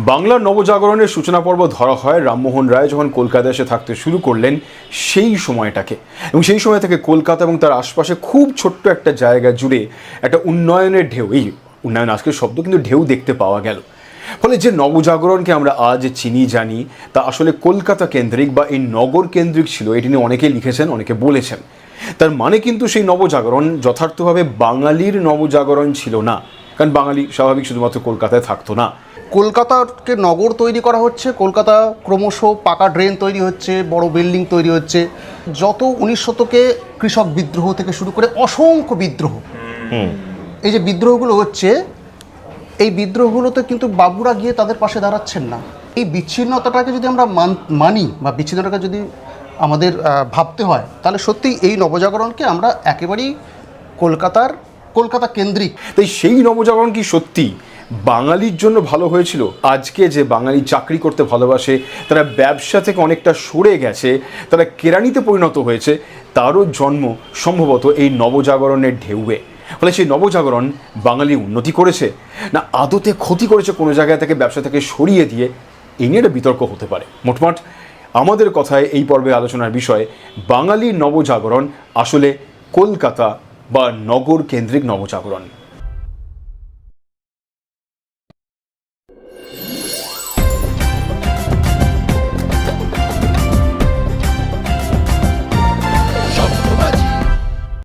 বাংলার নবজাগরণের সূচনা পর্ব ধরা হয় রামমোহন রায় যখন কলকাতায় এসে থাকতে শুরু করলেন সেই সময়টাকে, এবং সেই সময় থেকে কলকাতা এবং তার আশপাশে খুব ছোট্ট একটা জায়গা জুড়ে একটা উন্নয়নের ঢেউ, এই উন্নয়ন আজকের শব্দ কিন্তু ঢেউ দেখতে পাওয়া গেল। ফলে যে নবজাগরণকে আমরা আজ চিনি জানি তা আসলে কলকাতা কেন্দ্রিক বা এই নগর কেন্দ্রিক ছিল, এটি নিয়ে অনেকে লিখেছেন, অনেকে বলেছেন। তার মানে কিন্তু সেই নবজাগরণ যথার্থভাবে বাঙালির নবজাগরণ ছিল না, কারণ বাঙালি স্বাভাবিক শুধুমাত্র কলকাতায় থাকতো না। কলকাতাকে নগর তৈরি করা হচ্ছে, কলকাতা ক্রমশ পাকা ড্রেন তৈরি হচ্ছে, বড় বিল্ডিং তৈরি হচ্ছে। যত 19 শতকে কৃষক বিদ্রোহ থেকে শুরু করে অসংখ্য বিদ্রোহ, এই যে বিদ্রোহগুলো হচ্ছে, এই বিদ্রোহগুলোতে কিন্তু বাবুরা গিয়ে তাদের পাশে দাঁড়াচ্ছেন না। এই বিচ্ছিন্নতাটাকে যদি আমরা মানি বা বিচ্ছিন্নতাকে যদি আমাদের ভাবতে হয়, তাহলে সত্যিই এই নবজাগরণকে আমরা একেবারেই কলকাতা কেন্দ্রিক। তাই সেই নবজাগরণ কি সত্যি বাঙালির জন্য ভালো হয়েছিল? আজকে যে বাঙালি চাকরি করতে ভালোবাসে, তারা ব্যবসা থেকে অনেকটা সরে গেছে, তারা কেরানিতে পরিণত হয়েছে, তারও জন্ম সম্ভবত এই নবজাগরণের ঢেউয়ে। ফলে সেই নবজাগরণ বাঙালি উন্নতি করেছে না আদতে ক্ষতি করেছে কোনো জায়গা থেকে ব্যবসা থেকে সরিয়ে দিয়ে? এই নিয়ে একটা বিতর্ক হতে পারে। মোটমাট আমাদের কথায় এই পর্বে আলোচনার বিষয় বাঙালির নবজাগরণ আসলে কলকাতা বা নগর কেন্দ্রিক নবজাগরণ।